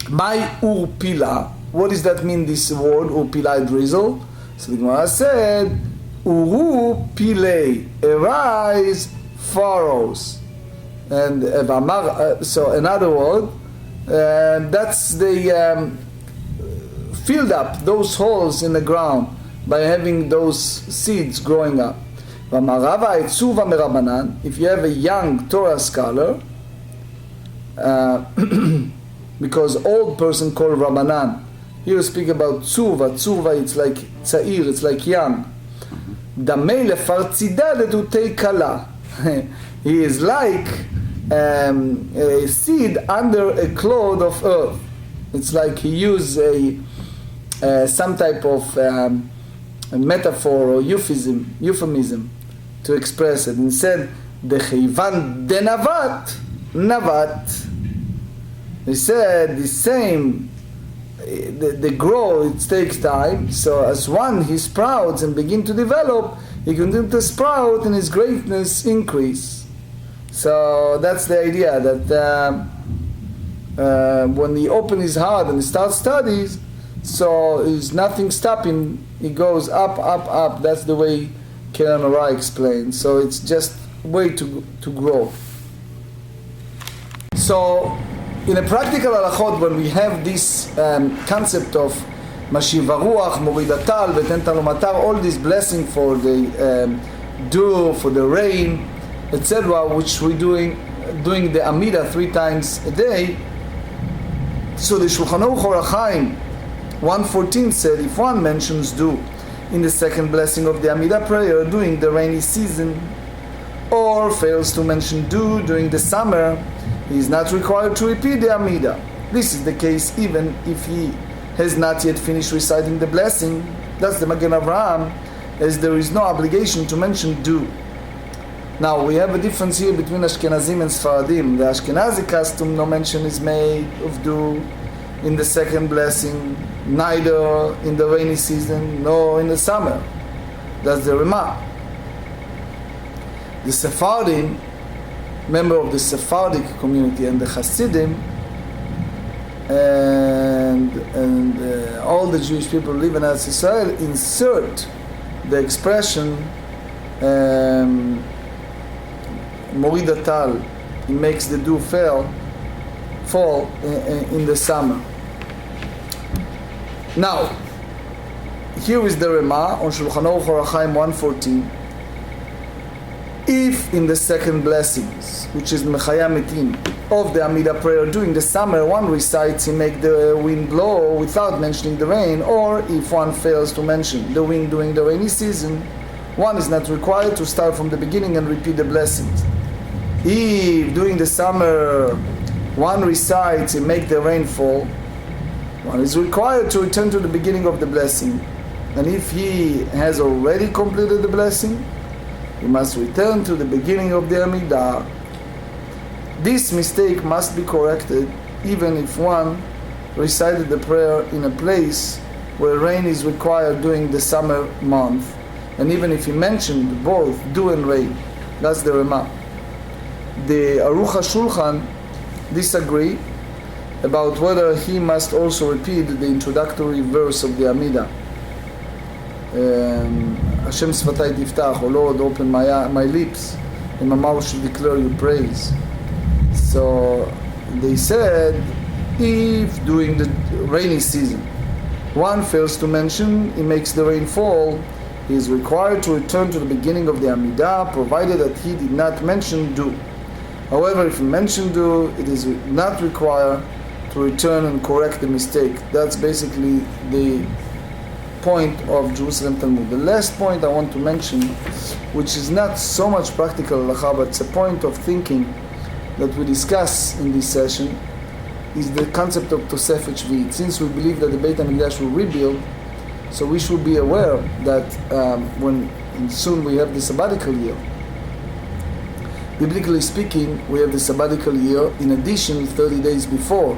my urpila, what does that mean, this word, urpila, drizzle? So the Gemara said, uru pilei, arise furrows. And so another word, that's the filled up those holes in the ground by having those seeds growing up. If you have a young Torah scholar, because old person called Rabbanan, here we speak about tzuva. Tzuva, it's like tza'ir, it's like young. Damei lefartzida ledutei kala. He is like a seed under a cloud of earth. It's like he used some type of a metaphor or euphemism to express it. Instead, decheivan denavat, navat. He said the same, the growth, it takes time. So as one, he sprouts and begin to develop, he continues to sprout and his greatness increase. So that's the idea, that when he opens his heart and he starts studies, so is nothing stopping, he goes up, up, up. That's the way Keren Ora explains. So it's just a way to grow. So in a practical halachot, when we have this concept of Mashiv Ruach, Moridatal, Veten Talomatar, all this blessing for the dew, for the rain, etc., which we're doing the Amida 3 times a day. So the Shulchan Aruch Or HaChaim 114 said, if one mentions dew in the second blessing of the Amida prayer during the rainy season, or fails to mention dew during the summer, he is not required to repeat the Amida. This is the case even if he has not yet finished reciting the blessing. That's the Magen Avraham, as there is no obligation to mention dew. Now we have a difference here between Ashkenazim and Sfaradim. The Ashkenazi custom, no mention is made of dew in the second blessing, neither in the rainy season nor in the summer. That's the Rema. The Sephardim, member of the Sephardic community, and the Hasidim, and all the Jewish people who live in Eretz Israel insert the expression Moridatal, it makes the dew fall in the summer. Now, here is the Rema on Shulchan Aruch Or HaChaim 114. If in the second blessings, which is Mechaya Metim, of the Amida prayer during the summer, one recites, he make the wind blow without mentioning the rain, or if one fails to mention the wind during the rainy season, one is not required to start from the beginning and repeat the blessings. If during the summer one recites and make the rain fall, one is required to return to the beginning of the blessing. And if he has already completed the blessing, he must return to the beginning of the Amidah. This mistake must be corrected even if one recited the prayer in a place where rain is required during the summer month, and even if he mentioned both dew and rain. That's the Rema. The Aruch HaShulchan disagree about whether he must also repeat the introductory verse of the Amidah. Hashem Sfatai Tiftach, O Lord, open my lips, and my mouth should declare your praise. So they said, if during the rainy season one fails to mention, he makes the rain fall, he is required to return to the beginning of the Amidah, provided that he did not mention do. However, if he mentioned do, it is not required to return and correct the mistake. That's basically the point of Jerusalem Talmud. The last point I want to mention, which is not so much practical halacha, but it's a point of thinking that we discuss in this session, is the concept of Tosefet Shvi'it. Since we believe that the Beit HaMikdash will rebuild, so we should be aware that soon we have the sabbatical year. Biblically speaking, we have the sabbatical year in addition 30 days before.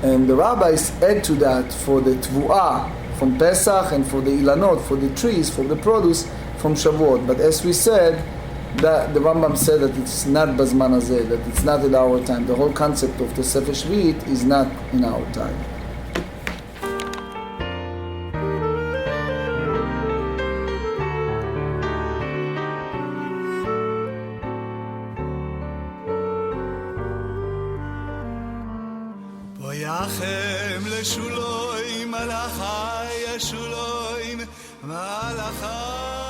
And the rabbis add to that for the Tvu'ah from Pesach and for the Ilanot, for the trees, for the produce from Shavuot. But as we said, that the Rambam said that it's not Bazman Hazeh, that it's not at our time. The whole concept of the Sefer Shvi'it is not in our time. Boyachem leshuloim malachai yeshuloim malachai